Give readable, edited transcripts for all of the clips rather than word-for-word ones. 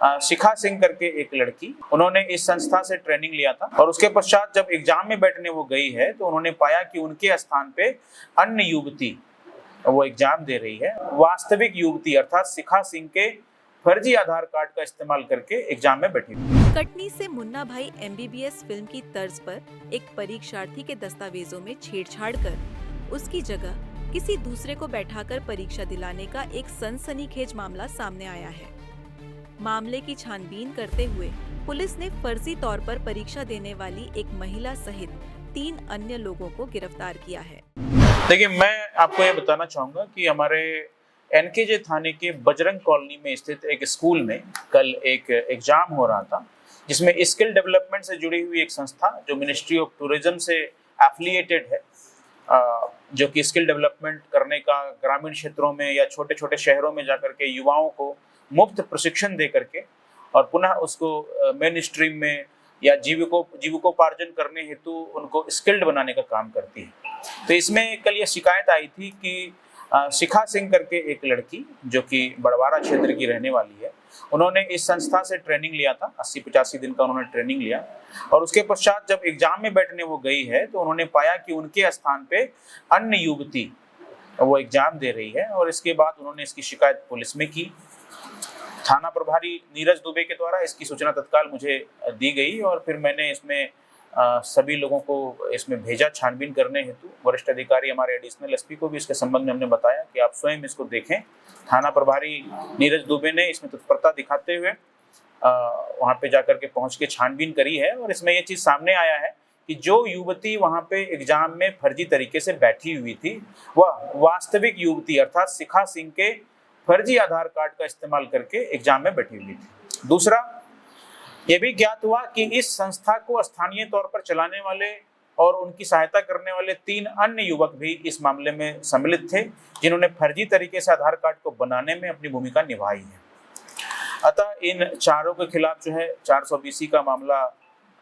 शिखा सिंह करके एक लड़की, उन्होंने इस संस्था से ट्रेनिंग लिया था और उसके पश्चात जब एग्जाम में बैठने वो गई है तो उन्होंने पाया कि उनके स्थान पे अन्य युवती वो एग्जाम दे रही है। वास्तविक युवती अर्थात शिखा सिंह के फर्जी आधार कार्ड का इस्तेमाल करके एग्जाम में बैठी। कटनी से मुन्ना भाई एमबीबीएस फिल्म की तर्ज पर एक परीक्षार्थी के दस्तावेजों में छेड़छाड़ कर उसकी जगह किसी दूसरे को बैठाकर परीक्षा दिलाने का एक सनसनीखेज मामला सामने आया है। मामले की छानबीन करते हुए पुलिस ने फर्जी तौर पर परीक्षा देने वाली एक महिला सहित 3 अन्य लोगों को गिरफ्तार किया है। देखिए, मैं आपको ये बताना चाहूंगा कि हमारे एनकेजे थाने के बजरंग कॉलोनी में स्थित एक स्कूल में कल एक एग्जाम हो रहा था, जिसमें स्किल डेवलपमेंट से जुड़ी हुई एक संस्था जो मिनिस्ट्री ऑफ टूरिज्म से एफिलिएटेड है, जो कि स्किल डेवलपमेंट करने का ग्रामीण क्षेत्रों में या छोटे छोटे शहरों में जाकर के युवाओं को मुफ्त प्रशिक्षण दे करके और पुनः उसको मेन स्ट्रीम में या जीविकोपार्जन करने हेतु उनको स्किल्ड बनाने का काम करती है। तो इसमें कल ये शिकायत आई थी कि शिखा सिंह करके एक लड़की जो कि बड़वारा क्षेत्र की रहने वाली है, उन्होंने इस संस्था से ट्रेनिंग लिया था। 80-85 दिन का उन्होंने ट्रेनिंग लिया और उसके पश्चात जब एग्जाम में बैठने वो गई है तो उन्होंने पाया कि उनके स्थान पे अन्य युवती वो एग्जाम दे रही है और इसके बाद उन्होंने इसकी शिकायत पुलिस में की। थाना प्रभारी नीरज दुबे के द्वारा इसकी सूचना तत्काल मुझे दी गई और फिर मैंने इसमें सभी लोगों को इसमें भेजा छानबीन करने हेतु। वरिष्ठ अधिकारी हमारे एडिशनल एसपी को भी इसके संबंध में हमने बताया कि आप स्वयं इसको देखें। थाना प्रभारी नीरज दुबे ने इसमें तत्परता दिखाते हुए वहां पे जाकर के पहुंच के छानबीन करी है और इसमें ये चीज सामने आया है कि जो युवती वहां पे एग्जाम में फर्जी तरीके से बैठी हुई थी वह वास्तविक युवती अर्थात शिखा सिंह के फर्जी आधार कार्ड का इस्तेमाल करके एग्जाम में बैठी हुई थी। दूसरा, यह भी ज्ञात हुआ कि इस संस्था को स्थानीय तौर पर चलाने वाले और उनकी सहायता करने वाले 3 अन्य युवक भी इस मामले में सम्मिलित थे, जिन्होंने फर्जी तरीके से आधार कार्ड को बनाने में अपनी भूमिका निभाई है। अतः इन चारों के खिलाफ जो है 420 का मामला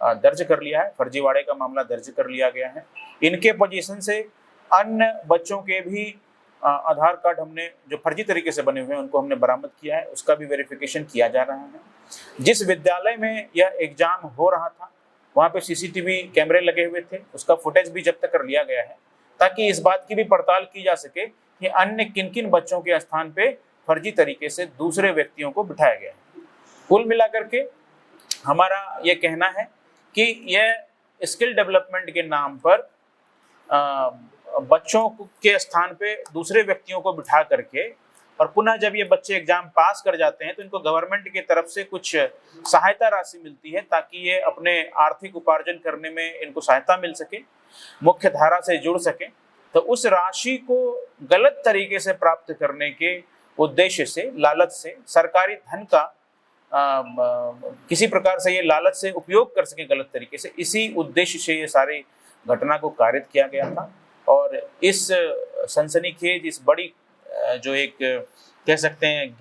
दर्ज कर लिया है, फर्जीवाड़े का मामला दर्ज कर लिया गया है। इनके पोजीशन से अन्य बच्चों के भी आधार कार्ड हमने जो फर्जी तरीके से बने हुए हैं उनको हमने बरामद किया है, उसका भी वेरिफिकेशन किया जा रहा है। जिस विद्यालय में यह एग्जाम हो रहा था वहाँ पे सीसीटीवी कैमरे लगे हुए थे, उसका फुटेज भी जब्त कर लिया गया है ताकि इस बात की भी पड़ताल की जा सके कि अन्य किन किन बच्चों के स्थान पे फर्जी तरीके से दूसरे व्यक्तियों को बिठाया गया है। कुल मिलाकर के हमारा ये कहना है कि यह स्किल डेवलपमेंट के नाम पर बच्चों के स्थान पे दूसरे व्यक्तियों को बिठा करके और पुनः जब ये बच्चे एग्जाम पास कर जाते हैं तो इनको गवर्नमेंट की तरफ से कुछ सहायता राशि मिलती है ताकि ये अपने आर्थिक उपार्जन करने में इनको सहायता मिल सके, मुख्य धारा से जुड़ सके। तो उस राशि को गलत तरीके से प्राप्त करने के उद्देश्य से, लालच से, सरकारी धन का किसी प्रकार से ये लालच से उपयोग कर सके गलत तरीके से, इसी उद्देश्य से ये सारी घटना को कारित किया गया था। और इस सनसनीखेज, इस बड़ी जो एक कह सकते हैं